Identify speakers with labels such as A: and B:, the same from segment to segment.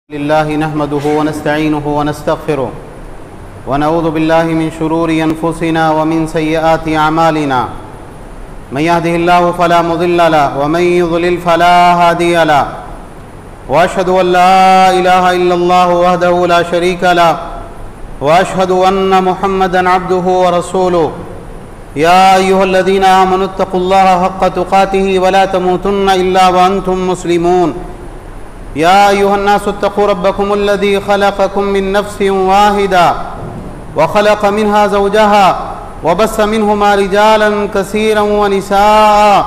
A: लिल्लाहि नहमदुहु व नस्तईनुहु व नस्तगफिरुह व नऊज़ु बिल्लाहि मिन शुरूरि अनफुसिना व मिन सय्यिआति अमालिना मन यहदिहिल्लाहु फला मुदिल्ल लहु व मन युद्लिल फला हादिय लहु व अशहदु अन ला इलाहा इल्लल्लाहु वहदहु ला शरीका लहु व अशहदु अन्न मुहम्मदन अब्दुहु व रसूलुहु या अय्युहल्लज़ीना आमनुत्तक़ुल्लाहा हक़्क़ तुक़ातिहि व ला तमूतुन्ना इल्ला व अंतुम मुस्लिमून या अय्युहन्नासुत्तक़ू रब्बकुमुल्लज़ी ख़लक़कुम मिन नफ़्सिन वाहिदा व ख़लक़ मिन्हा ज़ौजहा व बस्स मिन्हुमा रिजालन कसीरन व निसाअ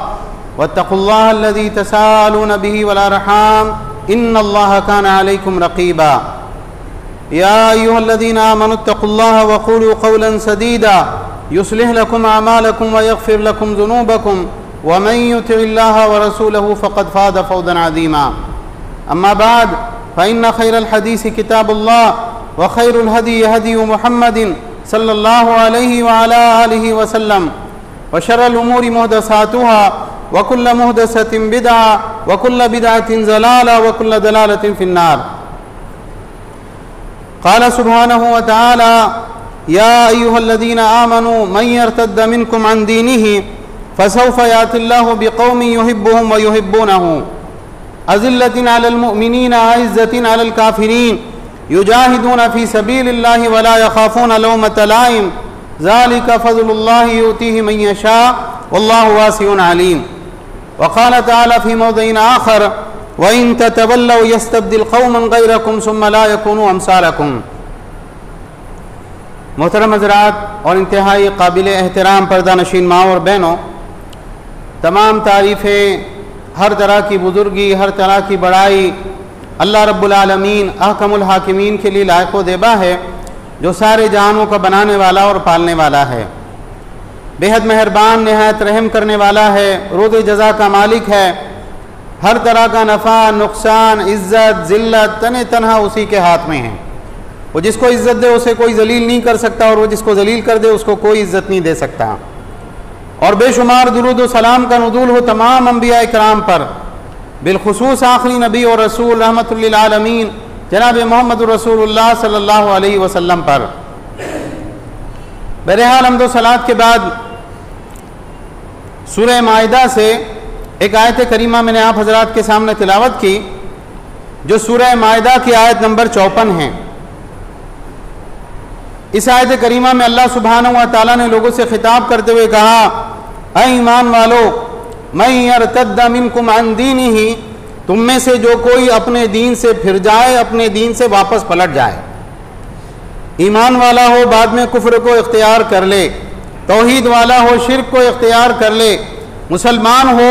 A: वत्तक़ुल्लाह अल्लज़ी तसाअलून बिही वल अर्हाम इन्नल्लाहा काना अलैकुम रक़ीबा या अय्युहल्लज़ीना आमनुत्तक़ुल्लाह व क़ूलू क़ौलन सदीदा युस्लिह लकुम अमालकुम व यग़फ़िर लकुम ज़ुनूबकुम व मन युतिइल्लाह व रसूलहु फ़क़द फ़ाज़ फ़ौज़न अज़ीमा अम्मा बाद फ़इन्न खैरल हदीस किताबुल्लाह व खैरुल हदी हदी मुहम्मदिन सल्लल्लाहु अलैहि व अला आलिहि व सल्लम व शर्रुल उमूरि मुहदसातुहा व कुल्लु मुहदसतिन बिदअ व कुल्लु बिदअतिन ज़लाला व कुल्लु ज़लालतिन फिन्नार। क़ाल सुब्हानहु व तआला या अय्युहल्लज़ीना आमनू मन यर्तद्द मिनकुम अन दीनिहि फसौफ़ यातिल्लाहु बिक़ौमिन युहिब्बुहुम व युहिब्बूनहु अज़िल्लतिन अलल मुअमिनीन अइज़्ज़तिन अलल काफ़िरीन युजाहिदून फ़ी सबीलिल्लाहि व ला यख़ाफ़ून लौमता लाइम ज़ालिका फ़ज़्लुल्लाहि युतीहि मन यशा वल्लाहु वासिउन अलीम। व क़ाल तआला फ़ी मौज़िइन आख़र व इन ततवल्लौ यस्तब्दिल क़ौमन ग़ैरकुम सुम्मा ला यकूनू अम्सालकुम। मोहतरम हज़रात और इंतहाई काबिल एहतराम पर्दानशीन माँ और बहनों, तमाम तारीफ़ें, हर तरह की बुज़ुर्गी, हर तरह की बड़ाई अल्लाह रब्बुल आलमीन अहकमुल हाकिमीन के लिए लायक व देबा है, जो सारे जहानों का बनाने वाला और पालने वाला है, बेहद मेहरबान, नहायत रहम करने वाला है, रोज़ जज़ा का मालिक है। हर तरह का नफ़ा, नुकसान, इज़्ज़त, ज़िल्लत तने तनहा उसी के हाथ में है। वो जिसको इज़्ज़त दे उसे कोई ज़लील नहीं कर सकता, और वो जिसको ज़लील कर दे उसको कोई इज़्ज़त नहीं दे सकता। और बेशुमार दुरूद व सलाम का नुज़ूल हो तमाम अंबिया इकराम पर, बिलखुसूस आखिरी नबी और रसूल रहमतुल लिल आलमीन जनाब मोहम्मद रसूलुल्लाह सल्लल्लाहु अलैहि वसल्लम पर। बहरहाल हम्द व सलात के बाद सूरह माइदा से एक आयत करीमा मैंने आप हज़रात के सामने तिलावत की, जो सूरह माइदा की आयत नंबर 54 है। इस आयत करीमा में अल्लाह सुब्हानहु व तआला ने लोगों से खिताब करते हुए कहा, ऐ ईमान वालो, मन यर्तद्द मिनकुम अन दीनिही, तुम में से जो कोई अपने दीन से फिर जाए, अपने दीन से वापस पलट जाए, ईमान वाला हो बाद में कुफ्र को इख्तियार कर ले, तौहीद वाला हो शिर्क को इख्तियार कर ले, मुसलमान हो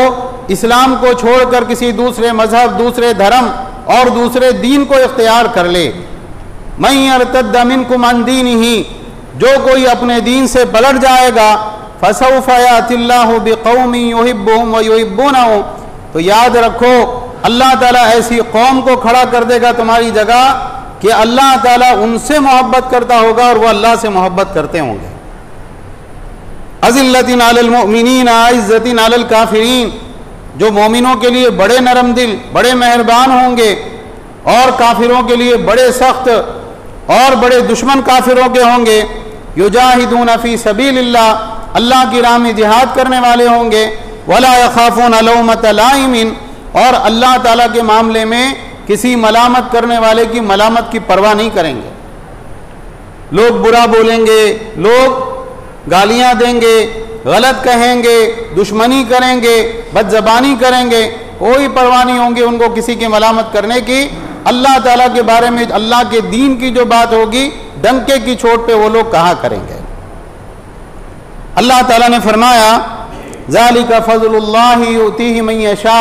A: इस्लाम को छोड़कर किसी दूसरे मजहब, दूसरे धर्म और दूसरे दीन को इख्तियार कर ले। मन यर्तद्द मिनकुम अन दीनिही, जो कोई अपने दीन से पलट जाएगा, फसौफ़ यातिल्लाहु बिक़ौमिन युहिब्बुहुम व युहिब्बूनहु, तो याद रखो अल्लाह ताला ऐसी कौम को खड़ा कर देगा तुम्हारी जगह कि अल्लाह ताला उनसे मोहब्बत करता होगा और वह अल्लाह से मोहब्बत करते होंगे। अज़िल्लतिन अलल मुअमिनीन अइज़्ज़तिन अलल काफ़िरीन, जो मोमिनों के लिए बड़े नरम दिल, बड़े मेहरबान होंगे, और काफिरों के लिए बड़े सख्त और बड़े दुश्मन काफिरों के होंगे। युजाहिदून फ़ी सबीलिल्लाह, अल्लाह की राह में जिहाद करने वाले होंगे। वला यख़ाफ़ून लौमता लाइमिन, और अल्लाह ताला के मामले में किसी मलामत करने वाले की मलामत की परवाह नहीं करेंगे। लोग बुरा बोलेंगे, लोग गालियाँ देंगे, गलत कहेंगे, दुश्मनी करेंगे, बदज़बानी करेंगे, कोई परवाह नहीं होंगे उनको किसी की मलामत करने की। अल्लाह ताला के बारे में, अल्लाह के दीन की जो बात होगी, डंके की चोट पे वो लोग कहा करेंगे। अल्लाह ताला ने फरमाया, ज़ालिका फ़ज़्लुल्लाहि युतीहि मन यशा,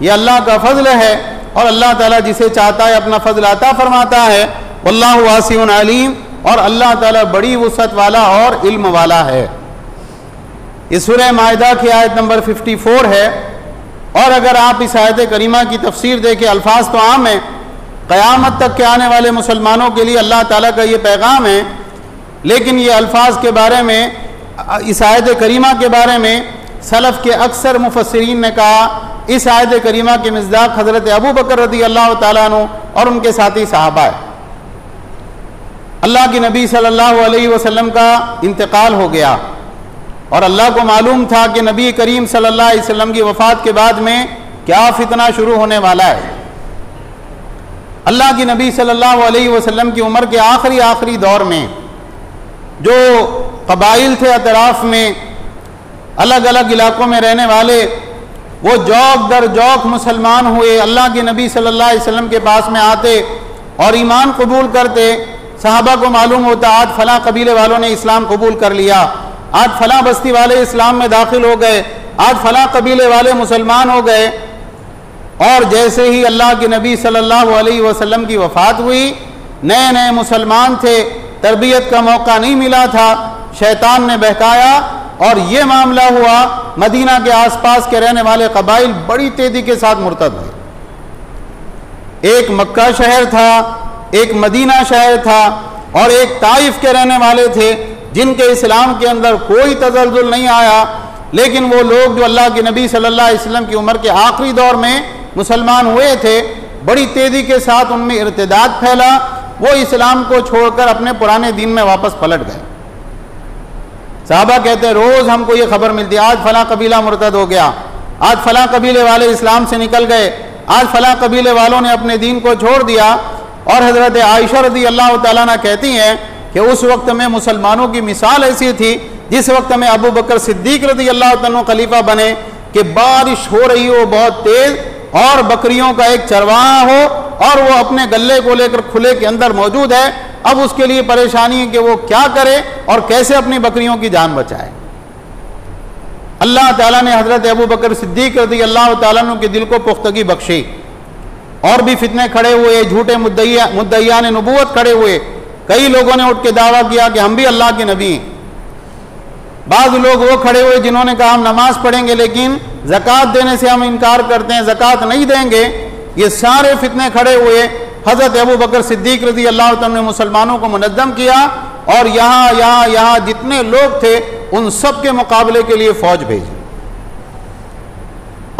A: ये अल्लाह का फ़ज़ल है और अल्लाह ताला जिसे चाहता है अपना फ़ज़ल अता फरमाता है। वल्लाहु वासिउन अलीम, और अल्लाह ताला बड़ी वुसअत वाला और इल्म वाला है। इस सूरह माइदा की आयत नंबर 54 है। और अगर आप इस आयत करीमा की तफसीर देखें, अल्फाज तो आम है, क़यामत तक के आने वाले मुसलमानों के लिए अल्लाह ताला का ये पैगाम है, लेकिन ये अल्फाज के बारे में, इस आयत करीमा के बारे में सलफ़ के अक्सर मुफस्सिरीन ने कहा, इस आयत करीमा के मिज़दाक़ हज़रत अबू बकर रज़ी अल्लाह तआला अन्हु और उनके साथी सहाबा है। अल्लाह के नबी सल्लल्लाहु अलैहि वसल्लम का इंतकाल हो गया और अल्लाह को मालूम था कि नबी करीम सल्लल्लाहु अलैहि वसल्लम की वफ़ात के बाद में क्या फितना शुरू होने वाला है। अल्लाह के नबी सल्लल्लाहु अलैहि वसल्लम की उम्र के आखिरी दौर में जो कबाइल थे अतराफ में, अलग अलग इलाकों में रहने वाले, वो जौक दर जौक मुसलमान हुए, अल्लाह के नबी सल्लल्लाहु अलैहि वसल्लम के पास में आते और ईमान कबूल करते। सहाबा को मालूम होता आज फलां कबीले वालों ने इस्लाम कबूल कर लिया, आज फलां बस्ती वाले इस्लाम में दाखिल हो गए, आज फलां कबीले वाले मुसलमान हो गए। और जैसे ही अल्लाह के नबी सल्लल्लाहु अलैहि वसल्लम की वफ़ात हुई, नए नए मुसलमान थे, तरबियत का मौका नहीं मिला था, शैतान ने बहकाया और ये मामला हुआ। मदीना के आसपास के रहने वाले कबाइल बड़ी तेजी के साथ मुर्तद हुए। एक मक्का शहर था, एक मदीना शहर था और एक ताइफ के रहने वाले थे जिनके इस्लाम के अंदर कोई तज़ल्ज़ुल नहीं आया। लेकिन वो लोग जो अल्लाह के नबी सल्लल्लाहु अलैहि वसल्लम की उम्र के आखिरी दौर में मुसलमान हुए थे, बड़ी तेज़ी के साथ उनमें इर्तिदाद फैला, वो इस्लाम को छोड़कर अपने पुराने दीन में वापस पलट गए। साहबा कहते रोज़ हमको ये खबर मिलती, आज फलां कबीला मुर्तद हो गया, आज फलां कबीले वाले इस्लाम से निकल गए, आज फलां कबीले वालों ने अपने दीन को छोड़ दिया। और हज़रत आयशा रज़ी अल्लाह तआला अन्हा कहती हैं कि उस वक्त में मुसलमानों की मिसाल ऐसी थी जिस वक्त में अबू बकर सिद्दीक रज़ी अल्लाह तआला अन्हु खलीफा बने कि बारिश हो रही हो बहुत तेज़ और बकरियों का एक चरवाहा हो और वो अपने गले को लेकर खुले के अंदर मौजूद है। अब उसके लिए परेशानी है कि वो क्या करे और कैसे अपनी बकरियों की जान बचाए। अल्लाह ताला ने हज़रत अबू बकर सिद्दीक रज़ी अल्लाह तआला अन्हु के दिल को पुख्तगी बख्शी। और भी फितने खड़े हुए, झूठे मुद्दईयान नबूवत खड़े हुए। कई लोगों ने उठ के दावा किया कि हम भी अल्लाह के नबी हैं। बाज़ लोग वो खड़े हुए जिन्होंने कहा हम नमाज पढ़ेंगे लेकिन ज़कात देने से हम इनकार करते हैं, ज़कात नहीं देंगे। ये सारे फितने खड़े हुए। हज़रत अबू बकर सिद्दीक रज़ी अल्लाह तआला ने मुसलमानों को मुनज़्ज़म किया और यहाँ जितने लोग थे उन सब के मुकाबले के लिए फ़ौज भेजी।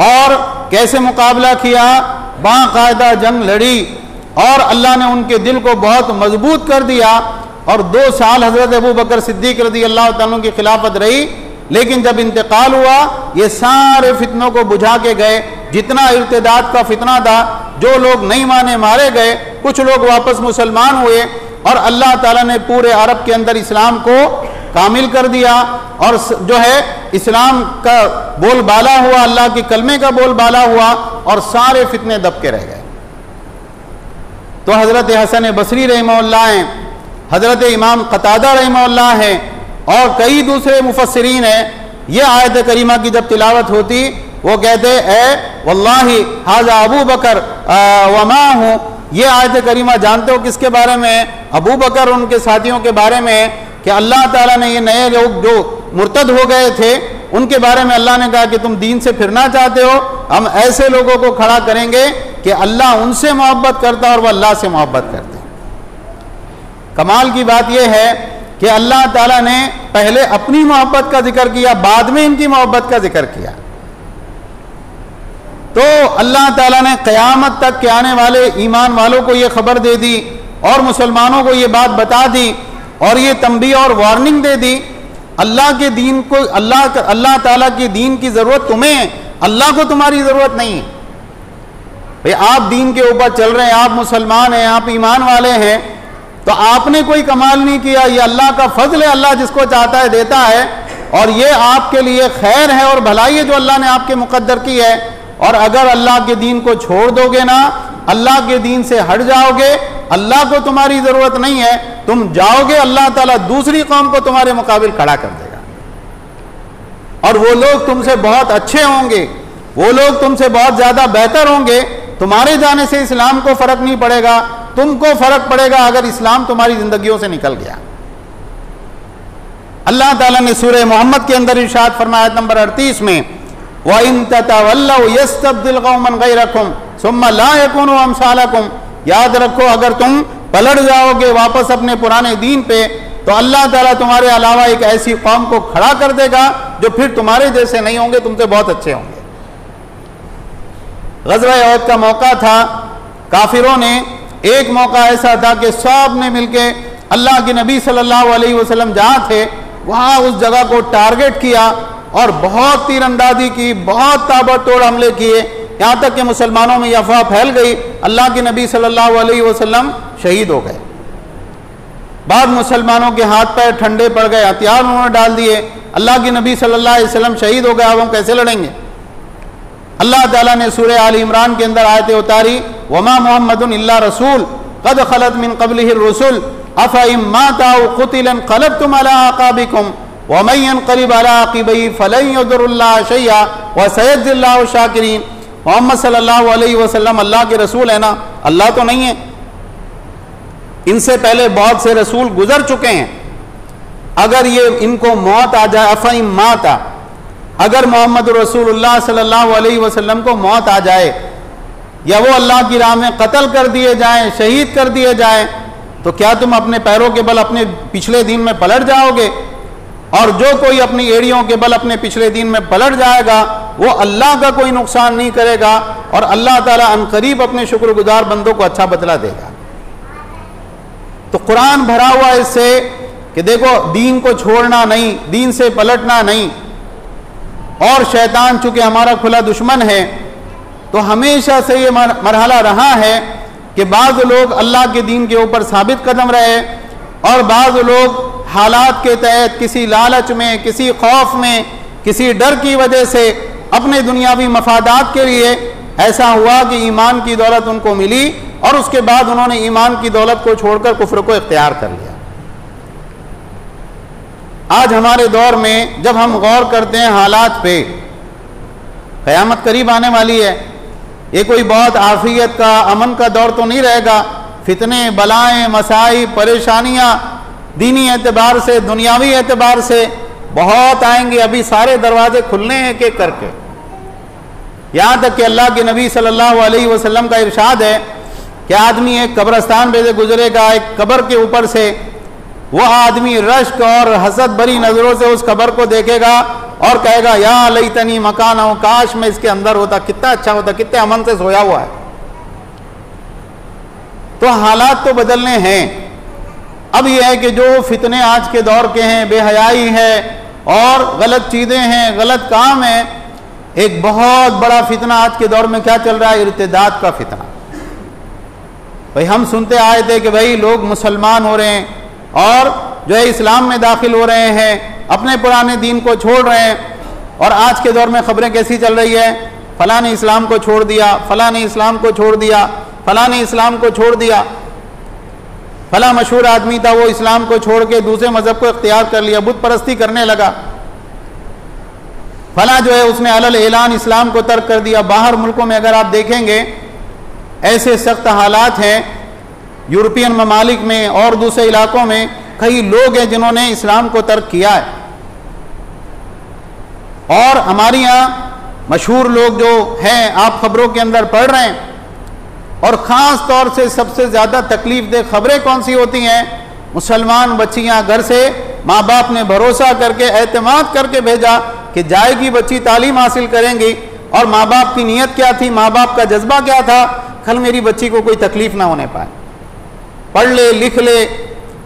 A: और कैसे मुकाबला किया, बाकायदा जंग लड़ी और अल्लाह ने उनके दिल को बहुत मजबूत कर दिया। और 2 साल हज़रत अबू बकर सिद्दीक रज़ी अल्लाह तआला अन्हु की खिलाफत रही। लेकिन जब इंतकाल हुआ ये सारे फितनों को बुझा के गए। जितना इर्तिदाद का फितना था, जो लोग नहीं माने मारे गए, कुछ लोग वापस मुसलमान हुए और अल्लाह ताला ने पूरे अरब के अंदर इस्लाम को कामिल कर दिया और जो है इस्लाम का बोलबाला हुआ, अल्लाह के कलमे का बोलबाला हुआ और सारे फितने दब के रह गए। तो हज़रत हसन बसरी रहमहुल्लाह हैं, हज़रत इमाम कतादा रहमहुल्लाह हैं और कई दूसरे मुफस्सिरीन हैं। ये आयत करीमा की जब तिलावत होती वो कहते ए वल्लाही हाज़ा अबू बकर वमा हूँ। ये आयत करीमा जानते हो किसके बारे में? अबू बकर उनके साथियों के बारे में कि अल्लाह ताला ने ये नए लोग जो मुर्तद हो गए थे उनके बारे में अल्लाह ने कहा कि तुम दीन से फिरना चाहते हो, हम ऐसे लोगों को खड़ा करेंगे कि अल्लाह उनसे मोहब्बत करता और वह अल्लाह से मोहब्बत करते। कमाल की बात यह है कि अल्लाह ताला ने पहले अपनी मोहब्बत का जिक्र किया, बाद में इनकी मोहब्बत का जिक्र किया। तो अल्लाह ताला ने क़यामत तक के आने वाले ईमान वालों को ये खबर दे दी और मुसलमानों को ये बात बता दी और ये तंबीह और वार्निंग दे दी। अल्लाह के दीन को अल्लाह ताला के दीन की ज़रूरत तुम्हें है, अल्लाह को तुम्हारी ज़रूरत नहीं है। भाई आप दीन के ऊपर चल रहे हैं, आप मुसलमान हैं, आप ईमान वाले हैं, तो आपने कोई कमाल नहीं किया, ये अल्लाह का फजल है, अल्लाह जिसको चाहता है देता है और ये आपके लिए खैर है और भलाई है जो अल्लाह ने आपके मुकद्दर की है। और अगर अल्लाह के दीन को छोड़ दोगे ना, अल्लाह के दीन से हट जाओगे, अल्लाह को तुम्हारी ज़रूरत नहीं है, तुम जाओगे अल्लाह ताला दूसरी कौम को तुम्हारे मुकाबिल खड़ा कर देगा और वो लोग तुमसे बहुत अच्छे होंगे, वो लोग तुमसे बहुत ज़्यादा बेहतर होंगे। तुम्हारे जाने से इस्लाम को फ़र्क नहीं पड़ेगा, तुमको फ़र्क पड़ेगा अगर इस्लाम तुम्हारी ज़िंदगियों से निकल गया। अल्लाह ताला ने सूरह मोहम्मद के अंदर इरशाद फरमाया आयत नंबर 38 में, व इन ततवल्लौ यस्तब्दिल कौमन गैरकुम सुम्मा ला यकूनु अमसालकुम। याद रखो अगर तुम पलट जाओगे वापस अपने पुराने दीन पे तो अल्लाह ताला तुम्हारे अलावा एक ऐसी कौम को खड़ा कर देगा जो फिर तुम्हारे जैसे नहीं होंगे, तुमसे बहुत अच्छे होंगे। ग़ज़वा उहद का मौका था, काफिरों ने एक मौका ऐसा था कि सब ने मिलके अल्लाह के नबी सल्लल्लाहु अलैहि वसल्लम जहाँ थे वहाँ उस जगह को टारगेट किया और बहुत तीरंदाजी की, बहुत ताबड़तोड़ हमले किए, यहाँ तक कि मुसलमानों में यह अफवाह फैल गई अल्लाह के नबी सल्लल्लाहु अलैहि वसल्लम शहीद हो गए। बाद मुसलमानों के हाथ पैर ठंडे पड़ गए, हथियार उन्होंने डाल दिए, अल्लाह के नबी सल्लल्लाहु अलैहि वसल्लम शहीद हो गए, अब हम कैसे लड़ेंगे। अल्लाह ताला ने सूरह आल इमरान के अंदर आयतें उतारी, वमा मुहम्मदुन इल्ला रसूल क़द ख़लत मिन क़ब्लिहि रुसुल अफ़इन माता औ क़ुतिला क़लबतुम अला अक़ाबिकुम व मन यन्क़लिब अला अक़िबैहि फ़लन यदुर्रुल्लाह शैअ व सयजज़िल्लाहु शाकिरीन। मोहम्मद सल्लल्लाहु अलैहि वसल्लम अल्लाह के रसूल है ना, अल्लाह तो नहीं है। इनसे पहले बहुत से रसूल गुजर चुके हैं। अगर ये इनको मौत आ जाए, अफ़इन माता, अगर मोहम्मद रसूलुल्लाह सल्लल्लाहु अलैहि वसल्लम को मौत आ जाए या वो अल्लाह की राह में कत्ल कर दिए जाएं, शहीद कर दिए जाएं, तो क्या तुम अपने पैरों के बल अपने पिछले दिन में पलट जाओगे? और जो कोई अपनी एड़ियों के बल अपने पिछले दिन में पलट जाएगा वो अल्लाह का कोई नुकसान नहीं करेगा और अल्लाह ताला अनकरीब अपने शुक्रगुजार बंदों को अच्छा बदला देगा। तो कुरान भरा हुआ इससे कि देखो, दीन को छोड़ना नहीं, दीन से पलटना नहीं। और शैतान चूंकि हमारा खुला दुश्मन है तो हमेशा से ये मरहला रहा है कि बाज़ लोग अल्लाह के दीन के ऊपर साबित कदम रहे और बाज़ लोग हालात के तहत किसी लालच में, किसी खौफ में, किसी डर की वजह से अपने दुनियावी मफादात के लिए ऐसा हुआ कि ईमान की दौलत उनको मिली और उसके बाद उन्होंने ईमान की दौलत को छोड़कर कुफ्र को इख्तियार कर लिया। आज हमारे दौर में जब हम गौर करते हैं हालात पे, क़यामत करीब आने वाली है, ये कोई बहुत आफियत का, अमन का दौर तो नहीं रहेगा। फितने, बलाएं, मसाइब, परेशानियां दीनी एतबार से, दुनियावी एतबार से बहुत आएंगे। अभी सारे दरवाजे खुलने हैं एक एक करके। यहाँ तक कि अल्लाह के नबी सल्लल्लाहु अलैहि वसल्लम का इरशाद है कि आदमी एक कब्रस्तान पे से गुजरेगा, एक कब्र के ऊपर से, वह आदमी रश्क और हसद भरी नजरों से उस कब्र को देखेगा और कहेगा या लैतनी मकान हो, काश मैं इसके अंदर होता, कितना अच्छा होता, कितने अमन से सोया हुआ है। तो हालात तो बदलने हैं। अब यह है कि जो फितने आज के दौर के हैं, बेहयाई है और गलत चीज़ें हैं, गलत काम है। एक बहुत बड़ा फितना आज के दौर में क्या चल रहा है? इर्तिदाद का फितना। भाई हम सुनते आए थे कि भाई लोग मुसलमान हो रहे हैं और जो है इस्लाम में दाखिल हो रहे हैं, अपने पुराने दीन को छोड़ रहे हैं। और आज के दौर में खबरें कैसी चल रही है? फलां ने इस्लाम को छोड़ दिया, फलां ने इस्लाम को छोड़ दिया, फलां ने इस्लाम को छोड़ दिया, फला मशहूर आदमी था वो इस्लाम को छोड़ के दूसरे मजहब को इख्तियार कर लिया, बुत परस्ती करने लगा। फला जो है उसने अलल ऐलान इस्लाम को तर्क कर दिया। बाहर मुल्कों में अगर आप देखेंगे ऐसे सख्त हालात हैं, यूरोपियन ममालिक में और दूसरे इलाकों में कई लोग हैं जिन्होंने इस्लाम को तर्क किया है। और हमारे यहाँ मशहूर लोग जो हैं आप खबरों के अंदर पढ़ रहे हैं। और ख़ास तौर से सबसे ज़्यादा तकलीफ दे खबरें कौन सी होती हैं? मुसलमान बच्चियां घर से माँ बाप ने भरोसा करके, एतमाद करके भेजा कि जाएगी बच्ची, तालीम हासिल करेंगी। और माँ बाप की नीयत क्या थी, माँ बाप का जज्बा क्या था? कल मेरी बच्ची को कोई तकलीफ ना होने पाए, पढ़ ले, लिख ले,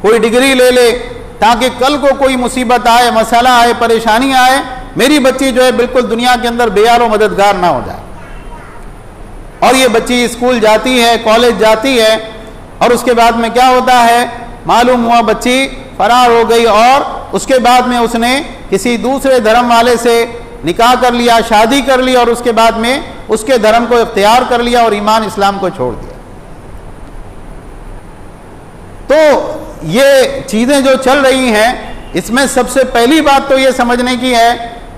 A: कोई डिग्री ले ले, ताकि कल को कोई मुसीबत आए, मसला आए, परेशानी आए, मेरी बच्ची जो है बिल्कुल दुनिया के अंदर बेयार और मददगार ना हो जाए। और ये बच्ची स्कूल जाती है, कॉलेज जाती है और उसके बाद में क्या होता है? मालूम हुआ बच्ची फरार हो गई और उसके बाद में उसने किसी दूसरे धर्म वाले से निकाह कर लिया, शादी कर ली और उसके बाद में उसके धर्म को इख्तियार कर लिया और ईमान इस्लाम को छोड़ दिया। तो ये चीज़ें जो चल रही हैं, इसमें सबसे पहली बात तो ये समझने की है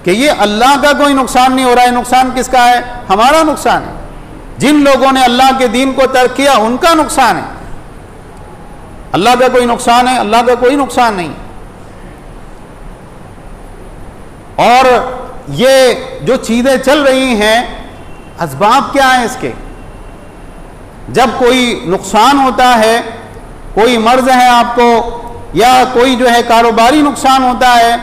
A: कि ये अल्लाह का कोई नुकसान नहीं हो रहा है। नुकसान किसका है? हमारा नुकसान है। जिन लोगों ने अल्लाह के दीन को तर्क किया उनका नुकसान है। अल्लाह का कोई नुकसान है? अल्लाह का कोई नुकसान नहीं। और ये जो चीज़ें चल रही हैं, असबाब क्या है इसके? जब कोई नुकसान होता है, कोई मर्ज है आपको या कोई जो है कारोबारी नुकसान होता है,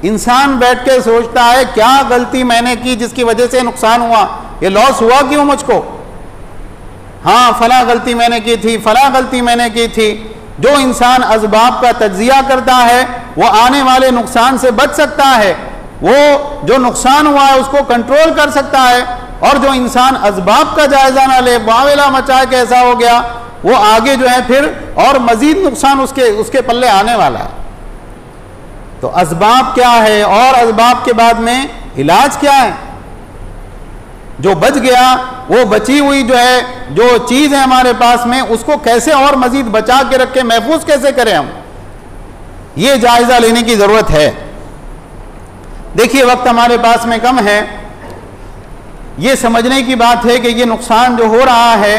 A: इंसान बैठ के सोचता है क्या गलती मैंने की जिसकी वजह से नुकसान हुआ, ये लॉस हुआ क्यों मुझको? हाँ फला गलती मैंने की थी, फला गलती मैंने की थी। जो इंसान असबाब का तज्जिया करता है वो आने वाले नुकसान से बच सकता है, वो जो नुकसान हुआ है उसको कंट्रोल कर सकता है। और जो इंसान असबाब का जायजा ना ले, बावेला मचाए के ऐसा हो गया, वो आगे जो है फिर और मजीद नुकसान उसके पल्ले आने वाला है। तो असबाब क्या है और असबाब के बाद में इलाज क्या है? जो बच गया वो बची हुई जो है जो चीज है हमारे पास में, उसको कैसे और मजीद बचा के रखें, महफूज कैसे करें हम, ये जायजा लेने की जरूरत है। देखिए वक्त हमारे पास में कम है, ये समझने की बात है कि ये नुकसान जो हो रहा है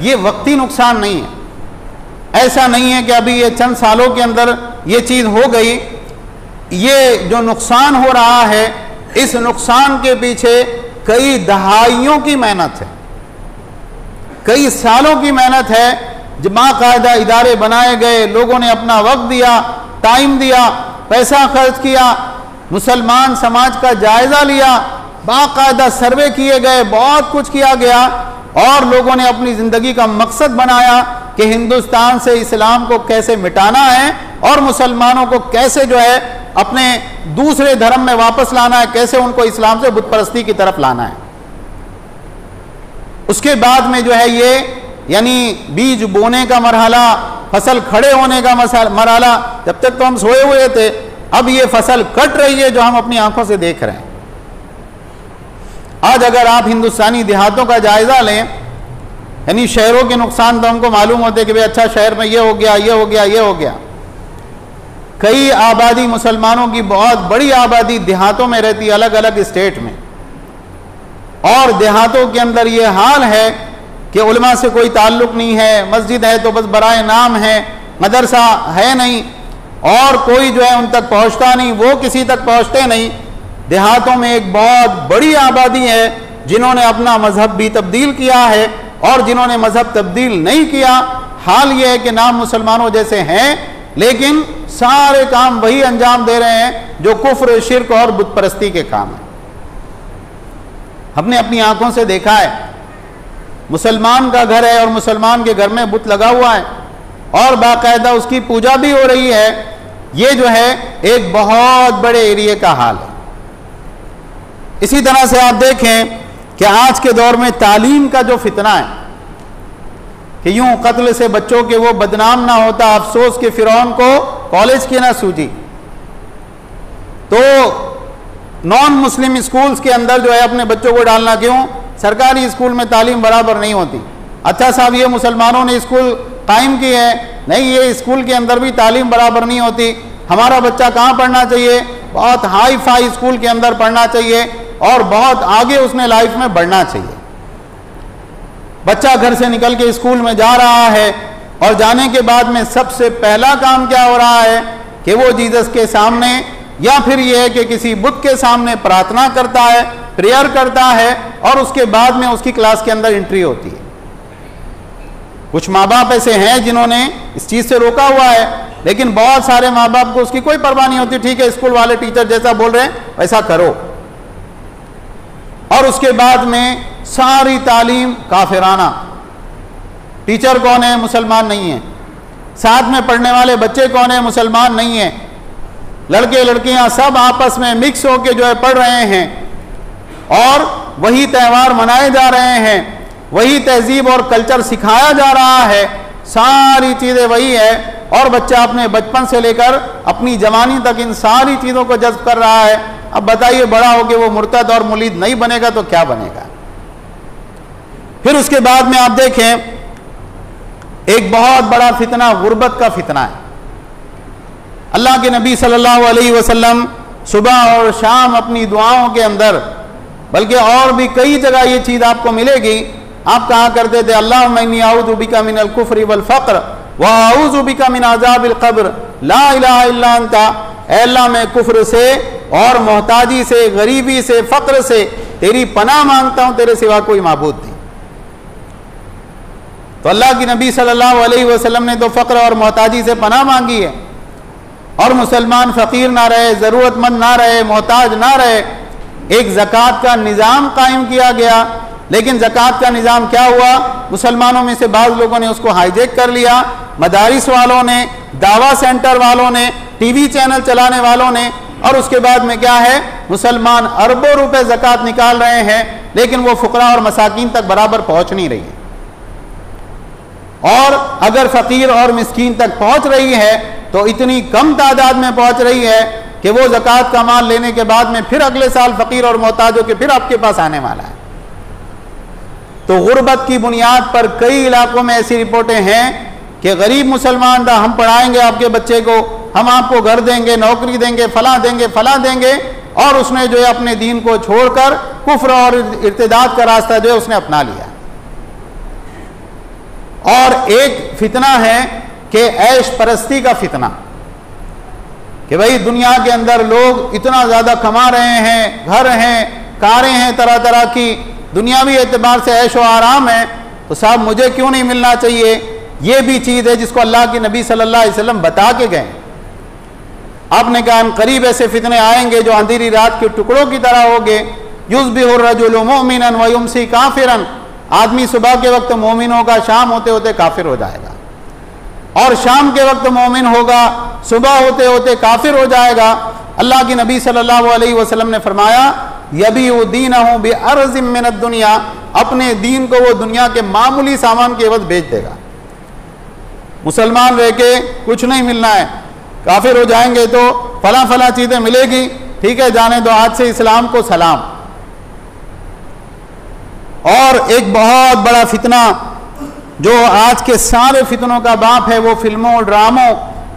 A: ये वक्ती नुकसान नहीं है। ऐसा नहीं है कि अभी ये चंद सालों के अंदर ये चीज हो गई। ये जो नुकसान हो रहा है, इस नुकसान के पीछे कई दहाइयों की मेहनत है, कई सालों की मेहनत है। जब बाकायदा इदारे बनाए गए, लोगों ने अपना वक्त दिया, टाइम दिया, पैसा खर्च किया, मुसलमान समाज का जायजा लिया, बाकायदा सर्वे किए गए, बहुत कुछ किया गया और लोगों ने अपनी जिंदगी का मकसद बनाया कि हिंदुस्तान से इस्लाम को कैसे मिटाना है और मुसलमानों को कैसे जो है अपने दूसरे धर्म में वापस लाना है, कैसे उनको इस्लाम से बुत परस्ती की तरफ लाना है। उसके बाद में जो है ये यानी बीज बोने का मरहला, फसल खड़े होने का मरहला, जब तक तो हम सोए हुए थे, अब ये फसल कट रही है जो हम अपनी आंखों से देख रहे हैं। आज अगर आप हिंदुस्तानी देहातों का जायजा लें, यानी शहरों के नुकसान तो हमको मालूम होते कि भाई अच्छा शहर में ये हो गया, ये हो गया, ये हो गया। कई आबादी मुसलमानों की बहुत बड़ी आबादी देहातों में रहती है, अलग अलग स्टेट में, और देहातों के अंदर ये हाल है कि उलमा से कोई ताल्लुक नहीं है, मस्जिद है तो बस बराए नाम है, मदरसा है नहीं, और कोई जो है उन तक पहुंचता नहीं, वो किसी तक पहुंचते नहीं। देहातों में एक बहुत बड़ी आबादी है जिन्होंने अपना मजहब भी तब्दील किया है, और जिन्होंने मजहब तब्दील नहीं किया, हाल ये है कि नाम मुसलमानों जैसे हैं लेकिन सारे काम वही अंजाम दे रहे हैं जो कुफ्र, शिर्क और बुत परस्ती के काम है। हमने अपनी आंखों से देखा है, मुसलमान का घर है और मुसलमान के घर में बुत लगा हुआ है और बाकायदा उसकी पूजा भी हो रही है। ये जो है एक बहुत बड़े एरिया का हाल है। इसी तरह से आप देखें कि आज के दौर में तालीम का जो फितना है कि यूं कत्ल से बच्चों के वो बदनाम ना होता, अफसोस के फिरौन को कॉलेज की ना सूझी। तो नॉन मुस्लिम स्कूल्स के अंदर जो है अपने बच्चों को डालना क्यों? सरकारी स्कूल में तालीम बराबर नहीं होती। अच्छा साहब ये मुसलमानों ने स्कूल कायम की है, नहीं ये स्कूल के अंदर भी तालीम बराबर नहीं होती। हमारा बच्चा कहाँ पढ़ना चाहिए? बहुत हाई फाई स्कूल के अंदर पढ़ना चाहिए और बहुत आगे उसने लाइफ में बढ़ना चाहिए। बच्चा घर से निकल के स्कूल में जा रहा है और जाने के बाद में सबसे पहला काम क्या हो रहा है कि वो जीसस के सामने या फिर ये है कि किसी बुत के सामने प्रार्थना करता है, प्रेयर करता है और उसके बाद में उसकी क्लास के अंदर एंट्री होती है। कुछ माँ बाप ऐसे हैं जिन्होंने इस चीज़ से रोका हुआ है, लेकिन बहुत सारे माँ बाप को उसकी कोई परवाह नहीं होती। ठीक है, स्कूल वाले टीचर जैसा बोल रहे हैं वैसा करो। और उसके बाद में सारी तालीम काफिराना। टीचर कौन है? मुसलमान नहीं है। साथ में पढ़ने वाले बच्चे कौन है? मुसलमान नहीं है। लड़के लड़कियां सब आपस में मिक्स होकर जो है पढ़ रहे हैं और वही त्यौहार मनाए जा रहे हैं, वही तहजीब और कल्चर सिखाया जा रहा है, सारी चीज़ें वही है और बच्चा अपने बचपन से लेकर अपनी जवानी तक इन सारी चीज़ों को जज्ब कर रहा है। अब बताइए बड़ा होकर वो मुर्तद और मुलीद नहीं बनेगा तो क्या बनेगा? फिर उसके बाद में आप देखें एक बहुत बड़ा फितना गुर्बत का फितना है। अल्लाह के नबी सल्लल्लाहु अलैहि वसल्लम सुबह और शाम अपनी दुआओं के अंदर, बल्कि और भी कई जगह ये चीज़ आपको मिलेगी, आप कहा करते थे अल्लाहुम्मा इन्नी अऊज़ु बिका मिनल कुफ्रि वल फ़क़्र व अऊज़ु बिका मिन अज़ाबिल क़ब्र ला इलाहा इल्ला अंता। ऐ अल्लाह मैं कुफ्र से और मोहताजी से, गरीबी से, फ़क्र से तेरी पनाह मांगता हूँ, तेरे सिवा कोई माबूद नहीं। तो अल्लाह की नबी सल्लल्लाहु अलैहि वसल्लम ने तो फ़क्र और मोहताजी से पनाह मांगी है और मुसलमान फ़कीर ना रहे, ज़रूरतमंद ना रहे, मोहताज ना रहे। एक ज़कात का निज़ाम कायम किया गया लेकिन ज़कात का निज़ाम क्या हुआ, मुसलमानों में से बाज़ लोगों ने उसको हाईजैक कर लिया, मदारिस वालों ने, दावा सेंटर वालों ने, टीवी चैनल चलाने वालों ने, और उसके बाद में क्या है, मुसलमान अरबों रुपए ज़कात निकाल रहे हैं, लेकिन वो फुकरा और मसाकीन तक बराबर पहुंच नहीं रही है। और अगर फ़कीर और मिस्कीन तक पहुंच रही है तो इतनी कम तादाद में पहुंच रही है कि वो ज़कात का माल लेने के बाद में फिर अगले साल फ़कीर और मोहताज होकर फिर आपके पास आने वाला है। तो गुर्बत की बुनियाद पर कई इलाकों में ऐसी रिपोर्टें हैं कि गरीब मुसलमान था, हम पढ़ाएंगे आपके बच्चे को, हम आपको घर देंगे, नौकरी देंगे, फला देंगे, और उसने जो है अपने दीन को छोड़कर कुफ्र और इर्तिदाद का रास्ता जो है उसने अपना लिया। और एक फितना है कि ऐश परस्ती का फितना, कि भाई दुनिया के अंदर लोग इतना ज़्यादा कमा रहे हैं, घर हैं, कारें हैं, तरह तरह की दुनियावी एतबार से ऐश व आराम है, तो साहब मुझे क्यों नहीं मिलना चाहिए। ये भी चीज़ है जिसको अल्लाह के नबी सल्लल्लाहु अलैहि वसल्लम बता के गए। आपने कहा करीब ऐसे फितने आएंगे जो अंधेरी रात के टुकड़ों की तरह होंगे। युस्बिहुर रजुलु मुमिनन व युमसी काफिरन, आदमी सुबह के वक्त मोमिन होगा, शाम होते होते काफिर हो जाएगा, और शाम के वक्त मोमिन होगा, सुबह होते होते काफिर हो जाएगा। अल्लाह के नबी सल्लल्लाहु अलैहि वसल्लम ने फरमाया यबीउ दीनहु बिअर्ज़िम मिनद दुनिया, अपने दीन को वो दुनिया के मामूली सामान के एवज बेच देगा। मुसलमान रह के कुछ नहीं मिलना है, काफिर हो जाएंगे तो फला चीजें मिलेगी, ठीक है, जाने दो, आज से इस्लाम को सलाम। और एक बहुत बड़ा फितना जो आज के सारे फितनों का बाप है, वो फिल्मों, ड्रामों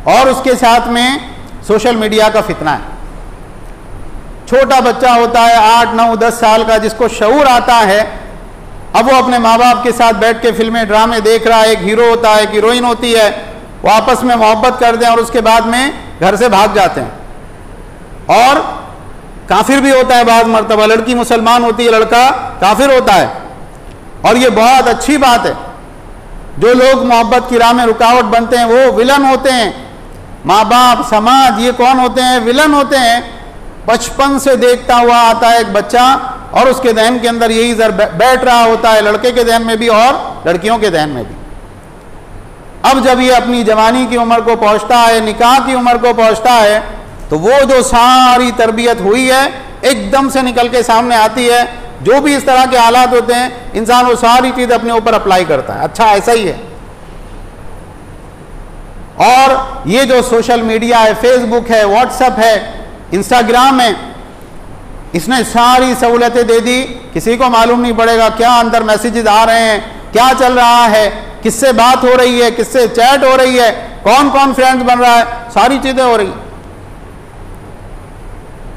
A: और उसके साथ में सोशल मीडिया का फितना है। छोटा बच्चा होता है 8, 9, 10 साल का, जिसको शऊर आता है, अब वो अपने माँ बाप के साथ बैठ के फिल्में, ड्रामे देख रहा है। एक हीरो होता है, एक हीरोइन होती है, वो आपस में मोहब्बत करते हैं और उसके बाद में घर से भाग जाते हैं। और काफिर भी होता है बाज़ मर्तबा, लड़की मुसलमान होती है, लड़का काफिर होता है। और ये बहुत अच्छी बात है, जो लोग मोहब्बत की राह में रुकावट बनते हैं वो विलन होते हैं। माँ बाप, समाज, ये कौन होते हैं? विलन होते हैं। बचपन से देखता हुआ आता है एक बच्चा, और उसके जहन के अंदर यही जर बैठ रहा होता है, लड़के के जहन में भी और लड़कियों के जहन में भी। अब जब ये अपनी जवानी की उम्र को पहुंचता है, निकाह की उम्र को पहुंचता है, तो वो जो सारी तरबियत हुई है एकदम से निकल के सामने आती है। जो भी इस तरह के हालात होते हैं, इंसान वो सारी चीज अपने ऊपर अप्लाई करता है। अच्छा, ऐसा ही है। और ये जो सोशल मीडिया है, फेसबुक है, व्हाट्सएप है, इंस्टाग्राम है, इसने सारी सहूलतें दे दी, किसी को मालूम नहीं पड़ेगा क्या अंदर मैसेजेस आ रहे हैं, क्या चल रहा है, किससे बात हो रही है, किससे चैट हो रही है, कौन कौन फ्रेंड्स बन रहा है, सारी चीजें हो रही।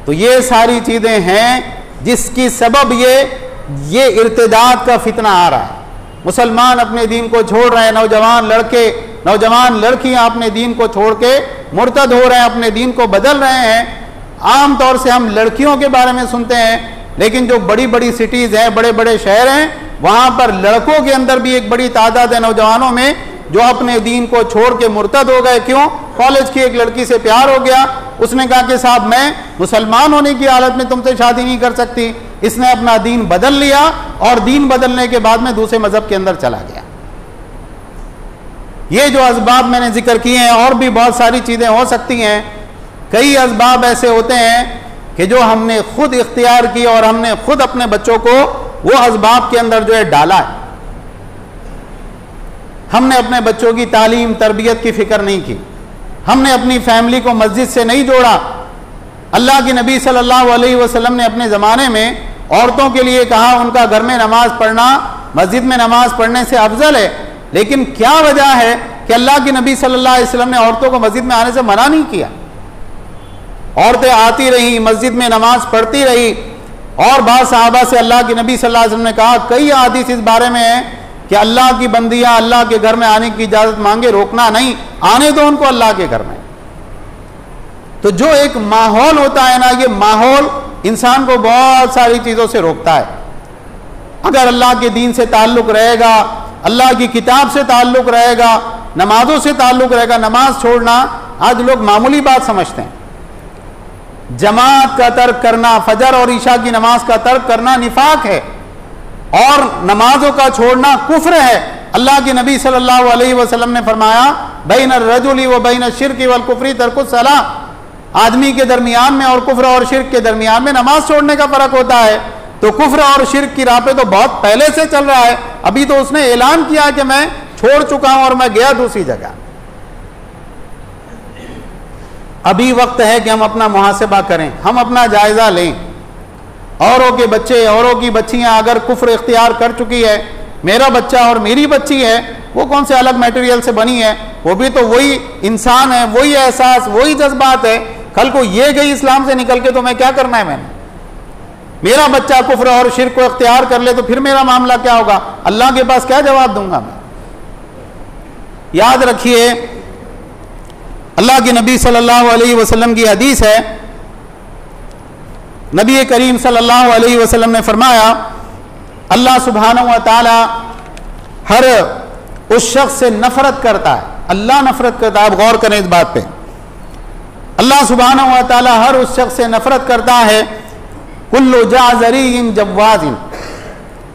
A: तो ये सारी चीजें हैं जिसकी सबब ये इर्तिदाद का फितना आ रहा है। मुसलमान अपने दीन को छोड़ रहे हैं, नौजवान लड़के, नौजवान लड़कियां अपने दीन को छोड़ के मुर्तद हो रहे हैं, अपने दीन को बदल रहे हैं। आम तौर से हम लड़कियों के बारे में सुनते हैं, लेकिन जो बड़ी बड़ी सिटीज हैं, बड़े बड़े शहर हैं, वहां पर लड़कों के अंदर भी एक बड़ी तादाद है नौजवानों में जो अपने दीन को छोड़ के मुर्तद हो गए। क्यों? कॉलेज की एक लड़की से प्यार हो गया, उसने कहा कि साहब मैं मुसलमान होने की हालत में तुमसे शादी नहीं कर सकती। इसने अपना दीन बदल लिया, और दीन बदलने के बाद में दूसरे मजहब के अंदर चला गया। ये जो असबाब मैंने जिक्र किए हैं, और भी बहुत सारी चीजें हो सकती हैं। कई असबाब ऐसे होते हैं कि जो हमने खुद इख्तियार की और हमने खुद अपने बच्चों को वो असबाब के अंदर जो है डाला है। हमने अपने बच्चों की तालीम, तरबियत की फिक्र नहीं की, हमने अपनी फैमिली को मस्जिद से नहीं जोड़ा। अल्लाह के नबी सल्लल्लाहु अलैहि वसल्लम ने अपने ज़माने में औरतों के लिए कहा उनका घर में नमाज पढ़ना मस्जिद में नमाज पढ़ने से अफजल है। लेकिन क्या वजह है कि अल्लाह के नबी सल्लल्लाहु अलैहि वसल्लम ने औरतों को मस्जिद में आने से मना नहीं किया? औरतें आती रही, मस्जिद में नमाज पढ़ती रही, और बाद सहाबा से अल्लाह के नबी सल्लल्लाहु अलैहि वसल्लम ने कहा, कई हदीस इस बारे में है कि अल्लाह की बंदियां अल्लाह के घर में आने की इजाजत मांगे, रोकना नहीं, आने दो उनको अल्लाह के घर में। तो जो एक माहौल होता है ना, ये माहौल इंसान को बहुत सारी चीजों से रोकता है। अगर अल्लाह के दीन से ताल्लुक रहेगा, अल्लाह की किताब से ताल्लुक रहेगा, नमाजों से ताल्लुक रहेगा, नमाज छोड़ना आज लोग मामूली बात समझते हैं। जमात का तर्क करना, फजर और ईशा की नमाज का तर्क करना निफाक है, और नमाजों का छोड़ना कुफ्र है। अल्लाह के नबी सल्लल्लाहु अलैहि वसल्लम ने फरमाया बैन अर्रजुली व बैन शिर्क वल कुफ्री तर्कुस सलाह, आदमी के दरमियान में और कुफ्र और शिर्क के दरमियान में नमाज छोड़ने का फर्क होता है। तो कुफ्र और शिर्क की राह पे तो बहुत पहले से चल रहा है, अभी तो उसने ऐलान किया कि मैं छोड़ चुका हूं और मैं गया दूसरी जगह। अभी वक्त है कि हम अपना मुहासिबा करें, हम अपना जायजा लें। औरों के बच्चे, औरों की बच्चियां अगर कुफ्र इख्तियार कर चुकी है, मेरा बच्चा और मेरी बच्ची है, वो कौन से अलग मटेरियल से बनी है, वो भी तो वही इंसान है, वही एहसास, वही जज्बात है। कल को ये गई इस्लाम से निकल के तो मैं क्या करना है, मैंने मेरा बच्चा कुफ्र और शिर्क को इख्तियार कर ले तो फिर मेरा मामला क्या होगा, अल्लाह के पास क्या जवाब दूंगा मैं। याद रखिए अल्लाह के नबी सल्लल्लाहु अलैहि वसल्लम की हदीस है, नबी करीम सल्लल्लाहु अलैहि वसल्लम ने फरमाया अल्लाह सुब्हानहू व तआला हर उस शख्स से नफरत करता है, अल्लाह नफरत करता है। आप गौर करें इस बात पे, अल्लाह सुब्हानहू व तआला हर उस शख्स से नफरत करता है कुल्लु जाज़रीन जव्वाज़िन।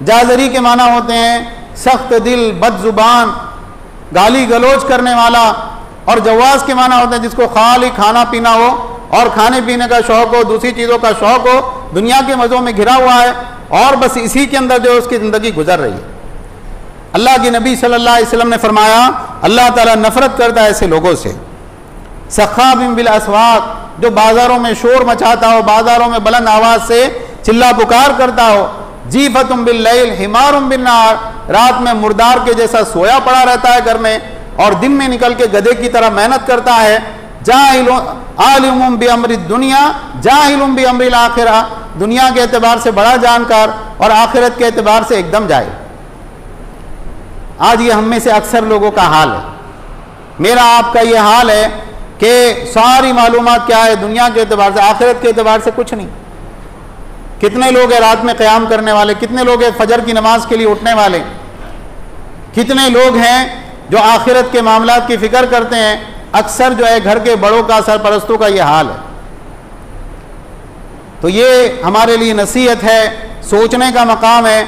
A: जाज़री के माना होते हैं सख्त दिल, बदजुबान, गाली गलोच करने वाला, और जवाज़ के माना होते हैं जिसको खाली खाना पीना हो और खाने पीने का शौक हो, दूसरी चीज़ों का शौक हो, दुनिया के मज़ों में घिरा हुआ है और बस इसी के अंदर जो उसकी ज़िंदगी गुजर रही है। अल्लाह के नबी सल्लल्लाहु अलैहि वसल्लम ने फरमाया अल्लाह ताला नफरत करता है ऐसे लोगों से। सखाबिन बिल अस्वाक, जो बाज़ारों में शोर मचाता हो, बाज़ारों में बुलंद आवाज़ से चिल्ला पुकार करता हो। जीफतुम बिल लैल हिमारुम बिन नहार, रात में मुर्दार के जैसा सोया पड़ा रहता है घर में और दिन में निकल के गधे की तरह मेहनत करता है। आलिमुम बि अम्रि दुनिया जाहिलुम बि अम्रिल आखिरा, दुनिया के एतबार से बड़ा जानकार और आखिरत के एतबार से एकदम जाहिल। आज ये हम में से अक्सर लोगों का हाल है, मेरा आपका ये हाल है कि सारी मालूमात क्या है दुनिया के एतबार से, आखिरत के एतबार से कुछ नहीं। कितने लोग हैं रात में क़याम करने वाले, कितने लोग हैं फजर की नमाज के लिए उठने वाले, कितने लोग हैं जो आखिरत के मामलात की फिक्र करते हैं। अक्सर जो है घर के बड़ों का, सरपरस्तों का ये हाल है। तो ये हमारे लिए नसीहत है, सोचने का मकाम है।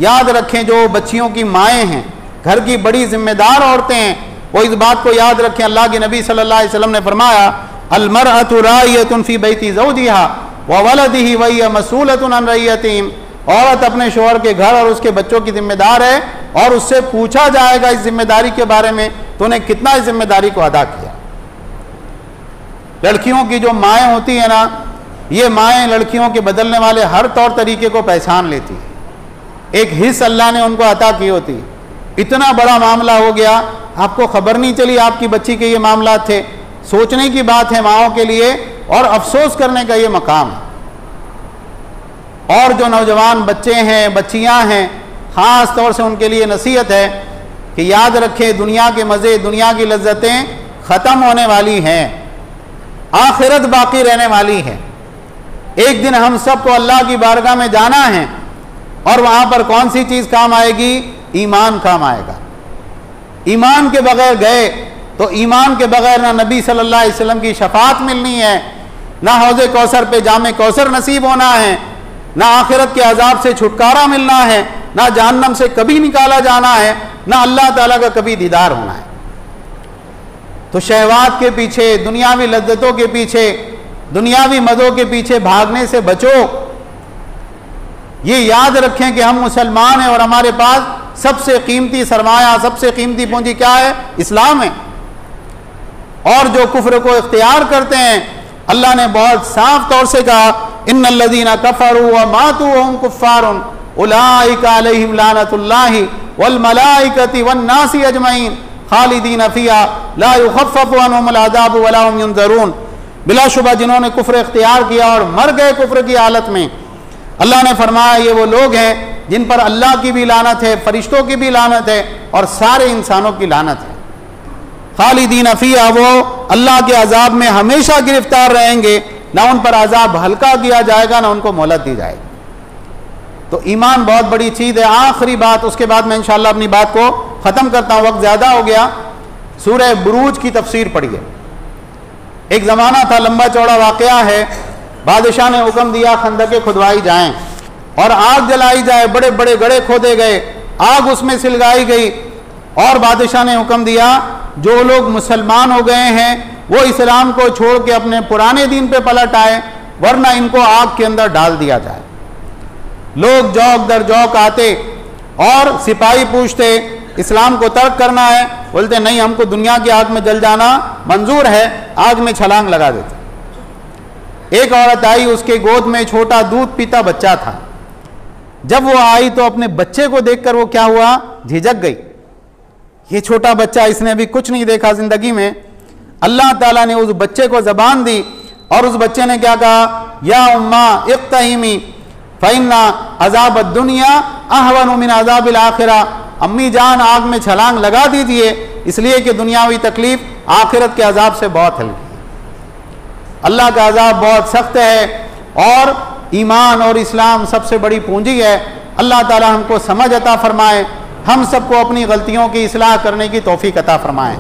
A: याद रखें जो बच्चियों की माएँ हैं, घर की बड़ी जिम्मेदार औरतें हैं, वो इस बात को याद रखें। अल्लाह के नबी सल्लल्लाहु अलैहि वसल्लम ने फरमाया अल-मरअतु राइयतुन फी बैति ज़ौजिहा व वलदिही व हिय मसूलतुन अन रइयतिहिम, औरत अपने शौहर के घर और उसके बच्चों की जिम्मेदार है और उससे पूछा जाएगा इस जिम्मेदारी के बारे में तो उन्हें कितना इस जिम्मेदारी को अदा किया। लड़कियों की जो माएँ होती है ना, ये माएँ लड़कियों के बदलने वाले हर तौर तरीके को पहचान लेती है। एक हिस्स अल्लाह ने उनको अता की होती है। इतना बड़ा मामला हो गया, आपको खबर नहीं चली आपकी बच्ची के ये मामला थे। सोचने की बात है माओं के लिए और अफसोस करने का ये मकाम है। और जो नौजवान बच्चे हैं, बच्चियां हैं, ख़ास तौर से उनके लिए नसीहत है कि याद रखें दुनिया के मज़े, दुनिया की लज्जतें ख़त्म होने वाली हैं, आखिरत बाकी रहने वाली है। एक दिन हम सबको अल्लाह की बारगाह में जाना है और वहाँ पर कौन सी चीज़ काम आएगी? ईमान काम आएगा। ईमान के बगैर गए तो ईमान के बगैर ना नबी सल्लल्लाहु अलैहि वसल्लम की शफाअत मिलनी है, ना हौज़े कौसर पे जामे कौसर नसीब होना है, ना आखिरत के अजाब से छुटकारा मिलना है, ना जहन्नम से कभी निकाला जाना है, ना अल्लाह ताला का कभी दीदार होना है। तो शहवात के पीछे, दुनियावी लज्जतों के पीछे, दुनियावी मज़ों के पीछे भागने से बचो। ये याद रखें कि हम मुसलमान हैं और हमारे पास सबसे कीमती सरमाया, सबसे कीमती पूंजी क्या है? इस्लाम है। और जो कुफ्र को इख्तियार करते हैं, अल्लाह ने बहुत साफ तौर से कहा इन्नल्लज़ीना कफ़रू व मातू व हुम कुफ़्फ़ारुन उलाइका अलैहिम लानतुल्लाहि वल मलाइकति वन नासी अजमईन खालिदीन फ़ीहा ला युख़फ़फ़ु अन्हुमुल अज़ाबु वला हुम युनज़रून। बिलाशुबा जिन्होंने कुफ्र इख्तियार किया और मर गए कुफ्र की हालत में, अल्लाह ने फरमाया ये वो लोग हैं जिन पर अल्लाह की भी लानत है, फरिश्तों की भी लानत है और सारे इंसानों की लानत है। खालिदीन फ़ीहा, वो अल्लाह के अजाब में हमेशा गिरफ्तार रहेंगे, ना उन पर अजाब हल्का किया जाएगा, ना उनको मोहलत दी जाएगी। तो ईमान बहुत बड़ी चीज़ है। आखिरी बात, उसके बाद मैं इंशाअल्लाह अपनी बात को ख़त्म करता हूँ, वक्त ज़्यादा हो गया। सूरह बुरूज की तफसीर पढ़िए। एक ज़माना था, लंबा चौड़ा वाक़या है, बादशाह ने हुक्म दिया खंदकें खुदवाई जाएं। और आग जलाई जाए, बड़े बड़े गड्ढे खोदे गए, आग उसमें सिलगाई गई। और बादशाह ने हुक्म दिया जो लोग मुसलमान हो गए हैं वो इस्लाम को छोड़ के अपने पुराने दीन पे पलट आए, वरना इनको आग के अंदर डाल दिया जाए। लोग जौक दर जौक आते और सिपाही पूछते इस्लाम को तर्क करना है, बोलते नहीं, हमको दुनिया की आग में जल जाना मंजूर है, आग में छलांग लगा देते। एक औरत आई, उसके गोद में छोटा दूध पीता बच्चा था। जब वो आई तो अपने बच्चे को देखकर वो क्या हुआ, झिझक गई। ये छोटा बच्चा, इसने अभी कुछ नहीं देखा जिंदगी में। अल्लाह ताला ने उस बच्चे को जबान दी और उस बच्चे ने क्या कहा, या उम्मा इक़्तहिमी फ़इन्ना अज़ाब दुनिया अहवनु मिन अज़ाबिल आखिरा। अम्मी जान, आग में छलांग लगा दीजिए, इसलिए कि दुनियावी तकलीफ आखिरत के अजाब से बहुत हल्की है। अल्लाह का अजाब बहुत सख्त है और ईमान और इस्लाम सबसे बड़ी पूंजी है। अल्लाह ताला हमको समझ अता फरमाए, हम सबको अपनी गलतियों की इस्लाह करने की तौफीक अता फरमाए।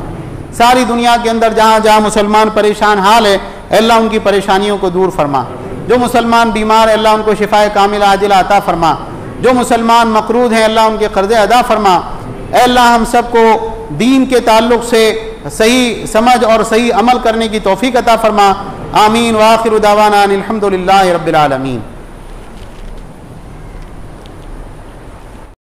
A: सारी दुनिया के अंदर जहाँ जहाँ मुसलमान परेशान हाल है, अल्लाह उनकी परेशानियों को दूर फरमा। जो मुसलमान बीमार है, अल्लाह उनको शिफाए कामिला आजिला अता फरमा। जो मुसलमान मकरूद हैं, अल्लाह उनके कर्जे अदा फरमा। अल्लाह हम सबको दीन के ताल्लुक़ से सही समझ और सही अमल करने की तौफीक अता फरमा। आमीन। व आखिरु दावाना अनिल हम्दुलिल्लाहि रब्बिल आलमीन।